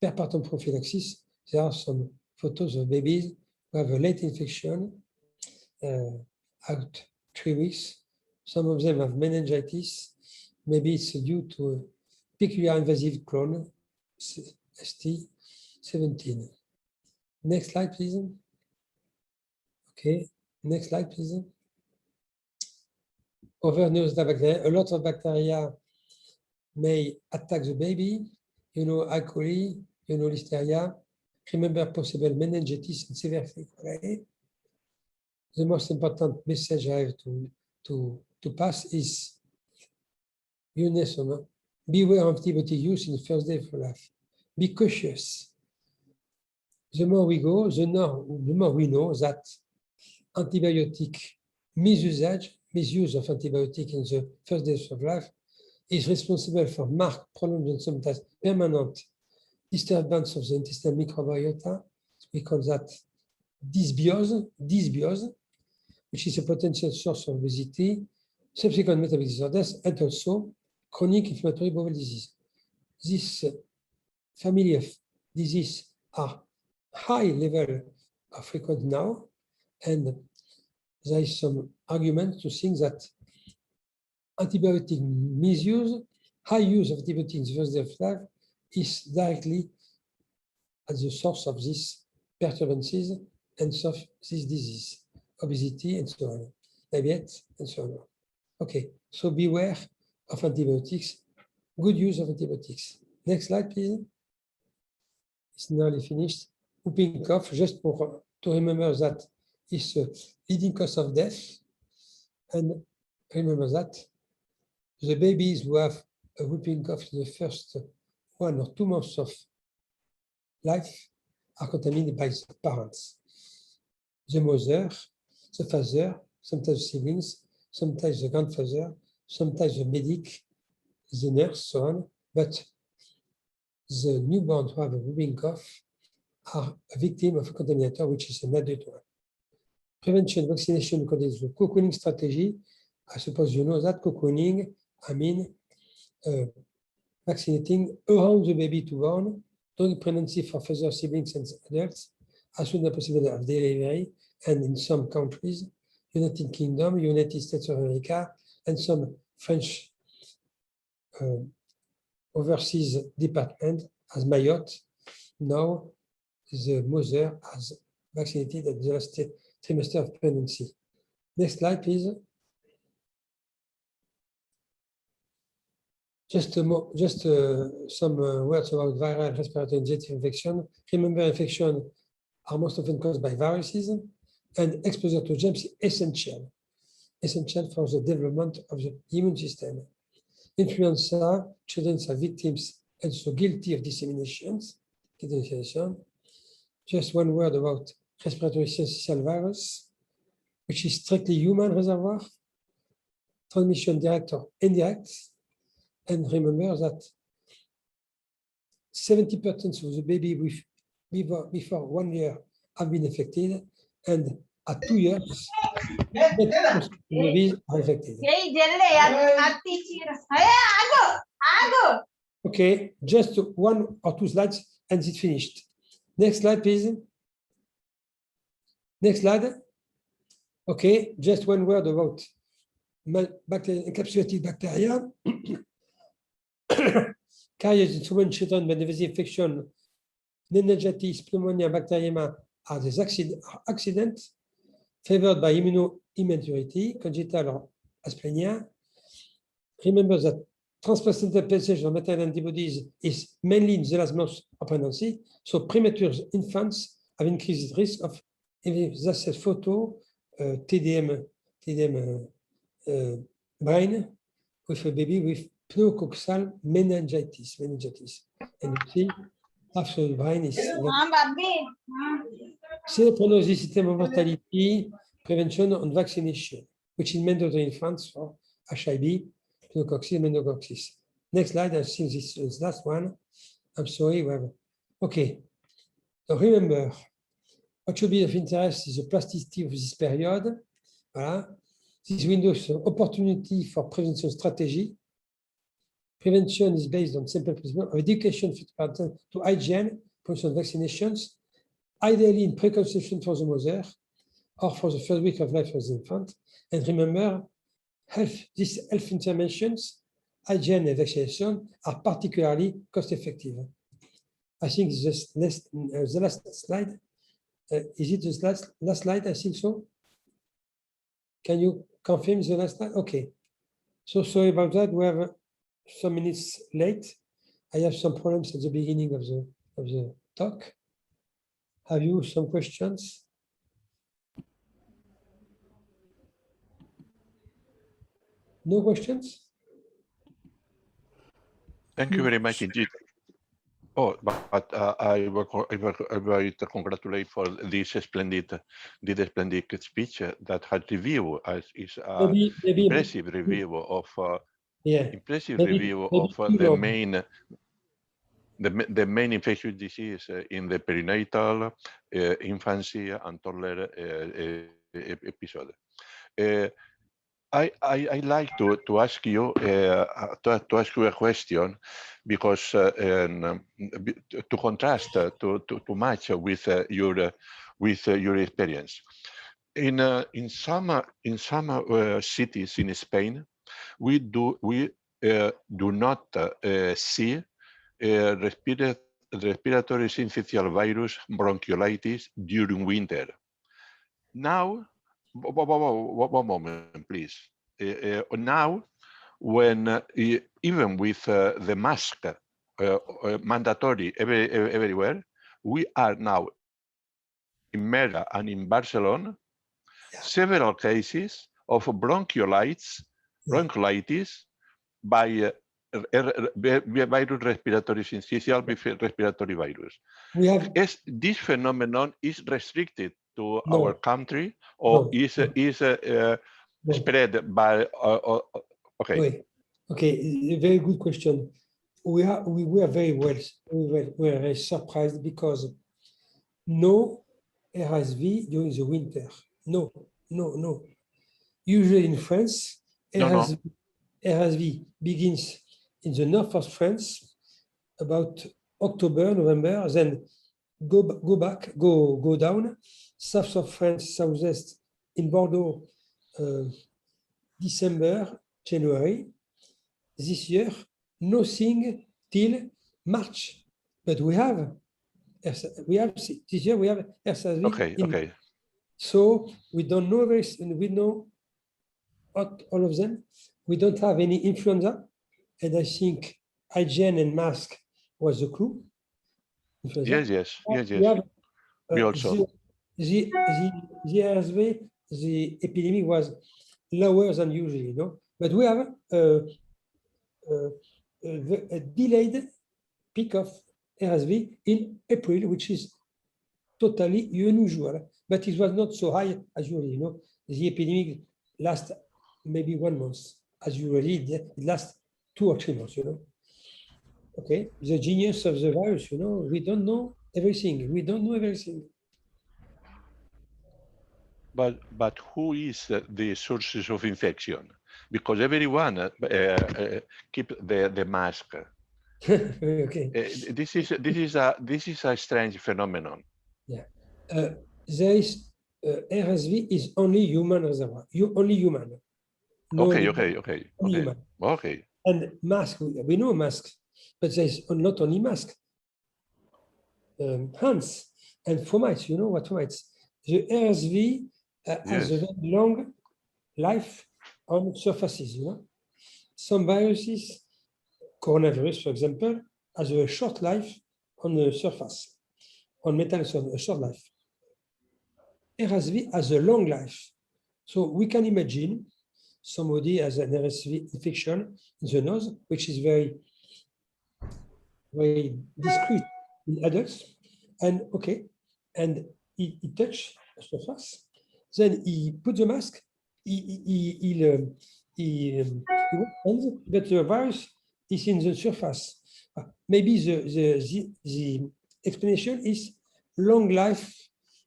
perpartum prophylaxis. There are some photos of babies who have a late infection out 3 weeks. Some of them have meningitis. Maybe it's due to a peculiar invasive clone, ST17. Next slide, please. Okay, next slide, please. Other neonatal bacteria, a lot of bacteria may attack the baby. You know, E. coli, you know, Listeria. Remember possible meningitis and severe colitis. The most important message I have to pass is beware of antibiotic use in the first day of life. Be cautious. The more we go, the more we know that antibiotic misuse of antibiotic in the first days of life is responsible for marked prolonged and sometimes permanent disturbance of the intestinal microbiota. We call that dysbiose, which is a potential source of obesity, subsequent metabolic disorders, and also chronic inflammatory bowel disease. This family of disease are high level of frequent now, and there is some argument to think that antibiotic misuse, high use of antibiotics in the first day of life is directly at the source of these perturbances and of this disease, obesity, and so on. diabetes, and so on. Okay, so beware of antibiotics, good use of antibiotics. Next slide, please. It's nearly finished. Whooping cough, just for, to remember that is a leading cause of death. And remember that the babies who have a whooping cough in the first 1 or 2 months of life are contaminated by the parents. The mother, the father, sometimes siblings, sometimes the grandfather, sometimes the medic, the nurse, so on. But the newborn who have a whooping cough are a victim of a contaminator, which is an adult one. Prevention, vaccination, according to the cocooning strategy. I suppose you know that cocooning, I mean vaccinating around the baby to born, during pregnancy for further siblings and adults, as soon as possible of delivery, and in some countries, United Kingdom, United States of America, and some French overseas department as Mayotte. Now the mother has vaccinated at the last trimester of pregnancy. Next slide, please. Just some words about viral respiratory syncytial infection. Remember, infection are most often caused by viruses, and exposure to germs is essential for the development of the immune system. Influenza, children are victims and so guilty of dissemination. Just one word about respiratory syncytial virus, which is strictly human reservoir, transmission direct or indirect. And remember that 70% of the baby before 1 year have been affected, and at 2 years, babies are affected. Okay, just 1 or 2 slides, and it's finished. Next slide, please. Next slide. Okay, just one word about encapsulated bacteria. Carriers in human children with the infection, meningitis, pneumonia, bacteriemia are these accidents favored by immunoimmaturity, congenital or asplenia. Remember that transplacental passage of maternal antibodies is mainly in the last months of pregnancy, so premature infants have increased risk of, that's a photo, TDM brain with a baby with pneumococcal meningitis. And you see, half the brain is. C'est prognosis system of mortality, prevention and vaccination, which is mandatory in France for HIV, pneumococcal and meningococcal. Next slide, I think this is the last one. I'm sorry, we have. Okay, so remember, what should be of interest is the plasticity of this period. Voilà. This window is an opportunity for prevention strategy. Prevention is based on simple principles of education to hygiene, prevention vaccinations, ideally in preconception for the mother or for the first week of life of the infant. And remember, these health interventions, hygiene and vaccination, are particularly cost effective. I think this the last slide. Is it the last slide? I think so. Can you confirm the last slide? Okay. So sorry about that. We have some minutes late. I have some problems at the beginning of the talk. Have you some questions? No questions? Thank you very much indeed. Oh, but I would congratulate for this splendid speech that had review is maybe impressive review of impressive review of the main infectious disease in the perinatal, infancy, and toddler episode. I like to ask you a question because to contrast to match with your experience. In some cities in Spain, we do not see respiratory syncytial virus bronchiolitis during winter. Now, One moment, please. Now, when even with the mask mandatory everywhere, we are now in Mera and in Barcelona, several cases of bronchiolitis by virus respiratory syncytial respiratory virus. We have This phenomenon is restricted to No. our country, or No. is No. spread by? Okay. Wait. Okay, a very good question. We were very very surprised because no RSV during the winter. No. Usually in France, No. RSV begins in the north of France about October, November, then go down, south of France, southwest in Bordeaux, December, January. This year, nothing till March, but we have this year we have RSV. Okay. So we don't know we know all of them. We don't have any influenza, and I think hygiene and mask was the clue. Yes. We have, We also. the RSV, the epidemic was lower than usually, but we have a delayed peak of RSV in April, which is totally unusual, but it was not so high as usually. The epidemic lasts maybe 1 month, as usually it lasts 2 or 3 months. Okay, the genius of the virus. We don't know everything. But who is the sources of infection? Because everyone keep the mask. Okay. This is a strange phenomenon. There is RSV is only human reservoir. Only human. No Okay. only human. Okay. And mask, we know mask, but there's not only mask. Hands and fomites. You know what fomites? The RSV has a very long life on surfaces. Some viruses, coronavirus, for example, has a short life on the surface, on metal, a short life. RSV has a long life. So we can imagine somebody has an RSV infection in the nose, which is very, very discreet in adults. And he touch the surface. Then he put the mask, but the virus is in the surface. Maybe the explanation is long life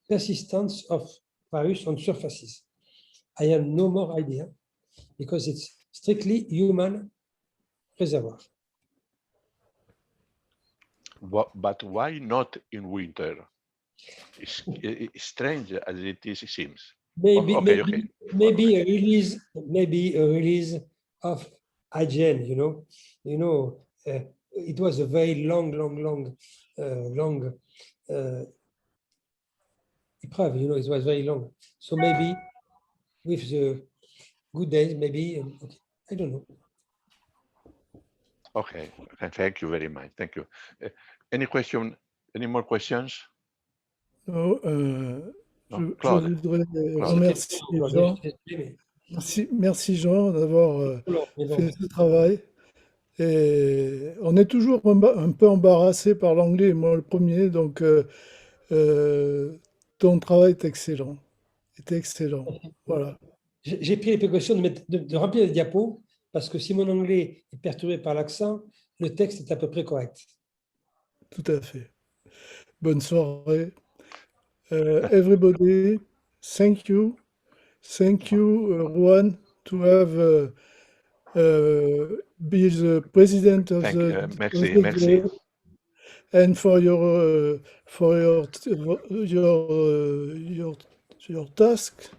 persistence of virus on surfaces. I have no more idea because it's strictly human reservoir. But why not in winter? It's strange as it seems. Maybe Okay. maybe a release of hygiene. It was a very long epreuve. It was very long. So maybe with the good days, maybe I don't know. Okay. Thank you very much. Thank you. Any more questions? Non, je voudrais remercier Jean. Merci Jean d'avoir fait ce travail. Et on est toujours un peu embarrassé par l'anglais, moi le premier, donc ton travail est excellent. Voilà. J'ai pris les précautions de remplir les diapos parce que si mon anglais est perturbé par l'accent, le texte est à peu près correct. Tout à fait. Bonne soirée. Everybody, thank you. Thank you, Juan, to have be the president of Merci. And for your task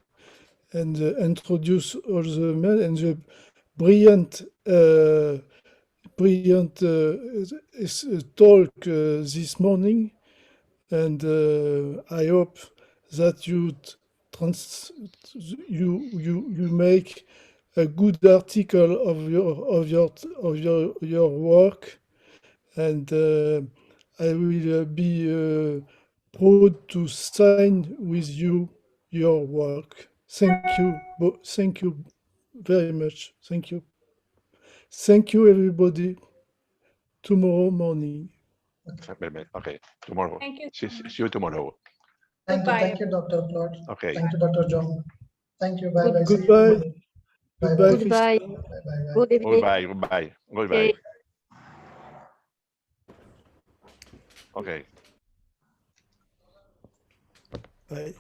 and introduce all the men and the brilliant talk this morning. And I hope that you you make a good article of your work, and I will be proud to sign with you your work. Thank you. Thank you very much. Thank you. Thank you, everybody. Tomorrow morning. Okay, tomorrow. Thank you. See you tomorrow. Thank you, Dr. Claude. Okay. Thank you, Dr. John. Thank you. Bye bye. Goodbye. Goodbye, Goodbye. Christophe. Bye. Good evening. Goodbye. Goodbye. Goodbye. Okay. Okay. Bye.